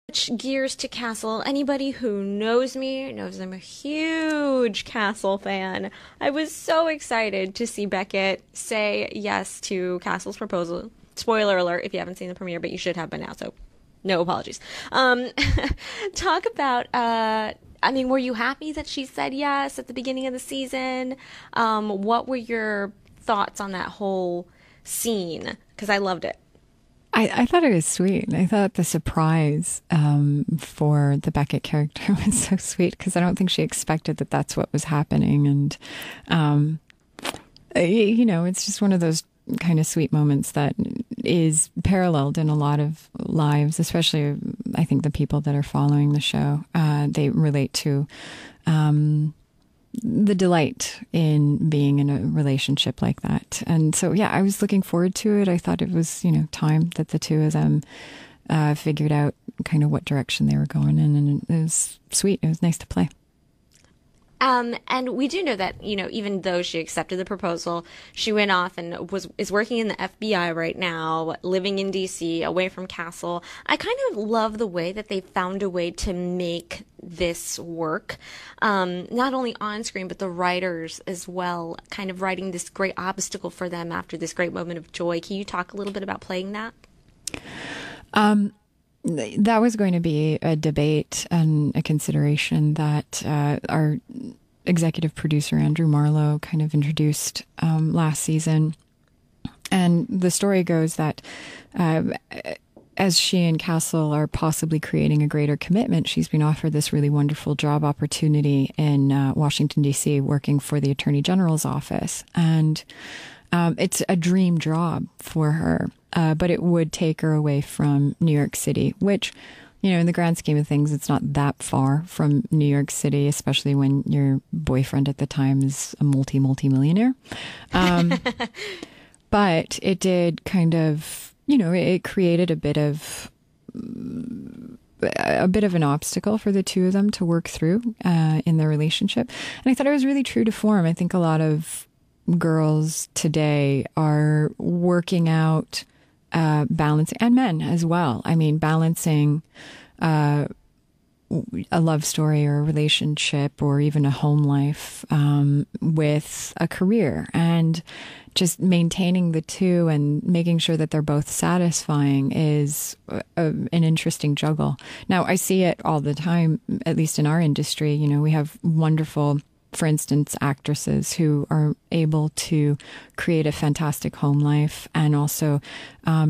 Switch gears to Castle. Anybody who knows me knows I'm a huge Castle fan. I was so excited to see Beckett say yes to Castle's proposal. Spoiler alert if you haven't seen the premiere, but you should have by now, so no apologies. Talk about, were you happy that she said yes at the beginning of the season? What were your thoughts on that whole scene? Because I loved it. I thought it was sweet. I thought the surprise for the Beckett character was so sweet because I don't think she expected that that's what was happening. And, it's just one of those kind of sweet moments that is paralleled in a lot of lives, especially I think the people that are following the show. They relate to the delight in being in a relationship like that. And so, yeah, I was looking forward to it. I thought it was, time that the two of them figured out kind of what direction they were going in. And it was sweet. It was nice to play. And we do know that, even though she accepted the proposal, she went off and is working in the FBI right now, living in DC, away from Castle. I kind of love the way that they found a way to make this work, not only on screen, but the writers as well, kind of writing this great obstacle for them after this great moment of joy. Can you talk a little bit about playing that? That was going to be a debate and a consideration that our executive producer, Andrew Marlowe, kind of introduced last season. And the story goes that as she and Castle are possibly creating a greater commitment, she's been offered this really wonderful job opportunity in Washington, D.C., working for the Attorney General's office. And it's a dream job for her. But it would take her away from New York City, which, in the grand scheme of things, it's not that far from New York City, especially when your boyfriend at the time is a multi-millionaire. But it did kind of, it created a bit of an obstacle for the two of them to work through in their relationship. And I thought it was really true to form. I think a lot of girls today are working out balancing, and men as well. I mean, balancing a love story or a relationship or even a home life with a career, and just maintaining the two and making sure that they're both satisfying is an interesting juggle. Now, I see it all the time, at least in our industry. We have wonderful, for instance, actresses who are able to create a fantastic home life and also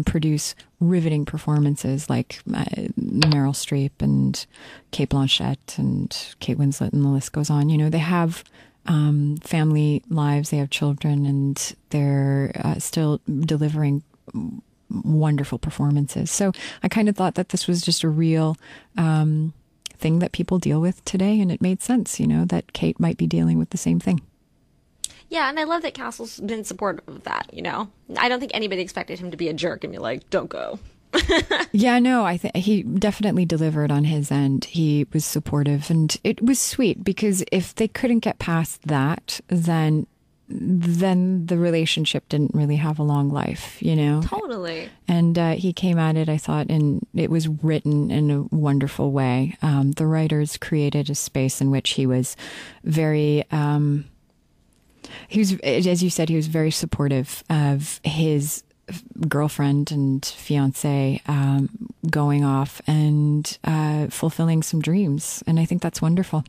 produce riveting performances like Meryl Streep and Cate Blanchett and Kate Winslet, and the list goes on. They have family lives, they have children, and they're still delivering wonderful performances. So I kind of thought that this was just a real thing that people deal with today, and it made sense, that Kate might be dealing with the same thing. Yeah, and I love that Castle's been supportive of that, I don't think anybody expected him to be a jerk and be like, don't go. Yeah, no, I think he definitely delivered on his end. He was supportive, and it was sweet because if they couldn't get past that, then the relationship didn't really have a long life, Totally. And he came at it, I thought, and it was written in a wonderful way. The writers created a space in which he was very, as you said, he was very supportive of his girlfriend and fiance going off and fulfilling some dreams. And I think that's wonderful.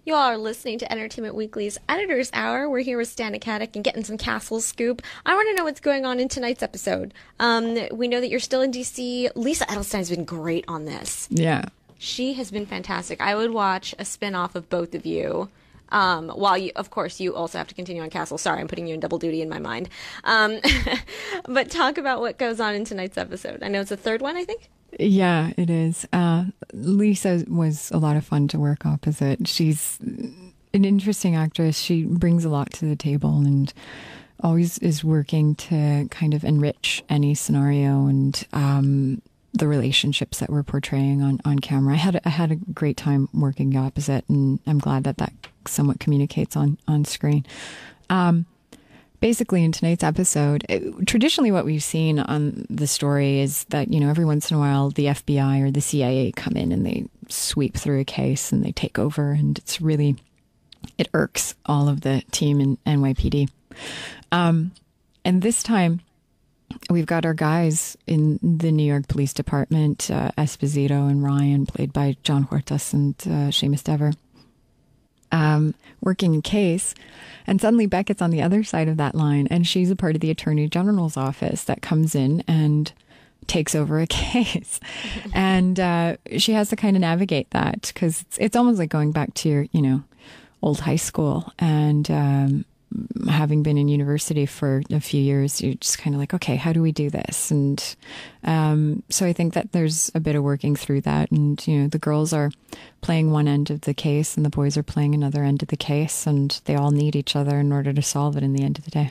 You all are listening to Entertainment Weekly's Editor's Hour. We're here with Stana Katic and getting some Castle scoop. I want to know what's going on in tonight's episode. We know that you're still in DC. Lisa Edelstein's been great on this. Yeah. She has been fantastic. I would watch a spin-off of both of you. While you, of course, you also have to continue on Castle. Sorry, I'm putting you in double duty in my mind. But talk about what goes on in tonight's episode. I know it's the third one, I think. Yeah, it is. Lisa was a lot of fun to work opposite. She's an interesting actress. She brings a lot to the table and always is working to kind of enrich any scenario and the relationships that we're portraying on camera. I had a great time working opposite, and I'm glad that somewhat communicates on screen. basically in tonight's episode, traditionally what we've seen on the story is that, every once in a while the FBI or the CIA come in and they sweep through a case and they take over, and it irks all of the team in NYPD. And this time we've got our guys in the New York Police Department, Esposito and Ryan, played by John Huertas and Seamus Dever, working a case. And suddenly Beckett's on the other side of that line, and she's a part of the Attorney General's office that comes in and takes over a case. And she has to kind of navigate that, because it's almost like going back to your, old high school. And having been in university for a few years, you're just kind of like, okay, how do we do this? And so I think that there's a bit of working through that. And, the girls are playing one end of the case and the boys are playing another end of the case, and they all need each other in order to solve it in the end of the day.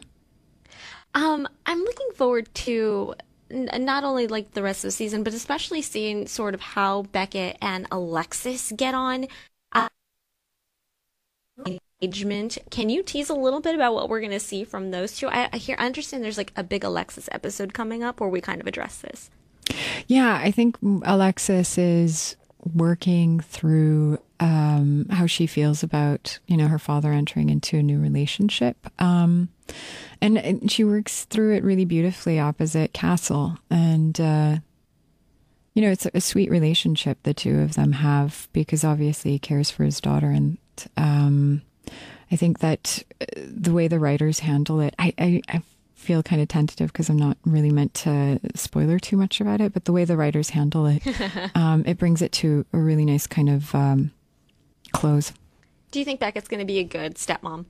I'm looking forward to not only like the rest of the season, but especially seeing sort of how Beckett and Alexis get on. Engagement. Can you tease a little bit about what we're going to see from those two? I understand there's like a big Alexis episode coming up where we kind of address this. Yeah, I think Alexis is working through how she feels about, her father entering into a new relationship. And she works through it really beautifully opposite Castle. And, it's a sweet relationship the two of them have, because obviously he cares for his daughter. And I think that the way the writers handle it, I feel kind of tentative because I'm not really meant to spoiler too much about it, but the way the writers handle it, it brings it to a really nice kind of close. Do you think Beckett's going to be a good stepmom?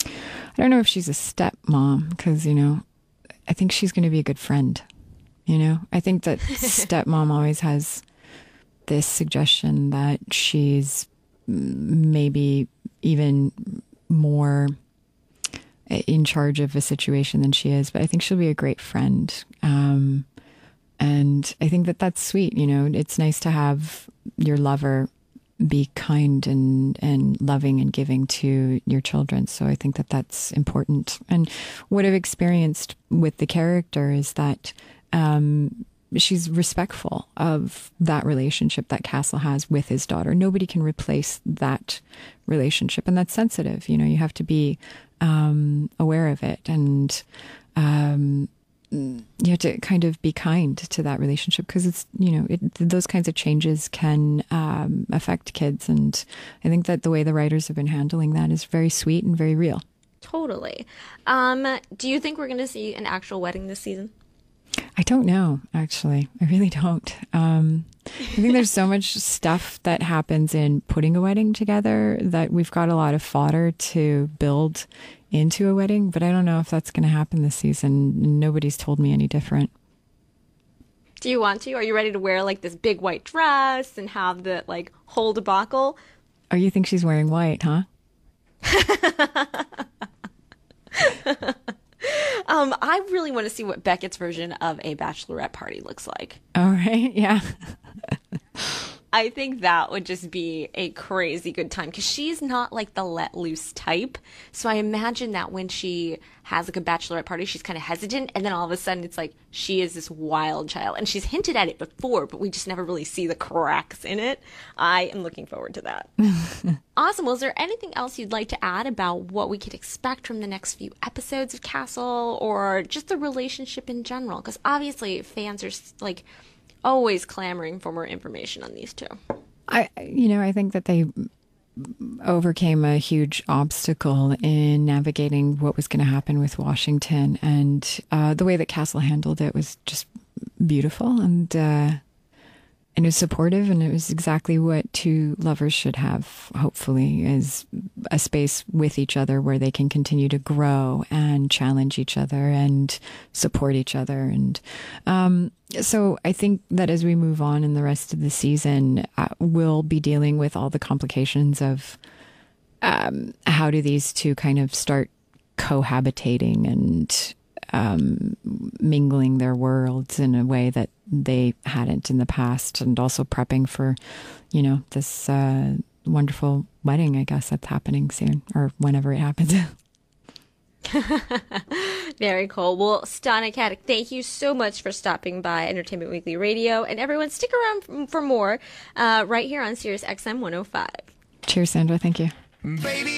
I don't know if she's a stepmom, because, I think she's going to be a good friend. I think that stepmom always has this suggestion that she's maybe even more in charge of a situation than she is, but I think she'll be a great friend. And I think that that's sweet. It's nice to have your lover be kind and loving and giving to your children. So I think that that's important. And what I've experienced with the character is that she's respectful of that relationship that Castle has with his daughter. Nobody can replace that relationship, and that's sensitive. You have to be aware of it, and you have to kind of be kind to that relationship, because it's those kinds of changes can affect kids. And I think that the way the writers have been handling that is very sweet and very real. Totally. Do you think we're going to see an actual wedding this season? I don't know, actually. I really don't. I think there's so much stuff that happens in putting a wedding together that we've got a lot of fodder to build into a wedding, but I don't know if that's going to happen this season. Nobody's told me any different. Do you want to? Are you ready to wear like this big white dress and have the like whole debacle? Oh, you think she's wearing white, huh? I really want to see what Beckett's version of a bachelorette party looks like. All right, yeah. I think that would just be a crazy good time, because she's not like the let loose type. So I imagine that when she has like a bachelorette party, she's kind of hesitant, and then all of a sudden it's like she is this wild child, and she's hinted at it before, but we just never really see the cracks in it. I am looking forward to that. Awesome. Well, is there anything else you'd like to add about what we could expect from the next few episodes of Castle, or just the relationship in general? Because obviously fans are like always clamoring for more information on these two. I think that they overcame a huge obstacle in navigating what was going to happen with Washington, and the way that Castle handled it was just beautiful, and it was supportive, and it was exactly what two lovers should have, hopefully, is a space with each other where they can continue to grow and challenge each other and support each other. And so I think that as we move on in the rest of the season, we'll be dealing with all the complications of how do these two kind of start cohabitating and mingling their worlds in a way that they hadn't in the past, and also prepping for, this wonderful wedding, I guess, that's happening soon, or whenever it happens. Very cool. Well, Stana Katic, thank you so much for stopping by Entertainment Weekly Radio. And everyone, stick around for more right here on Sirius XM 105. Cheers, Sandra. Thank you. Baby,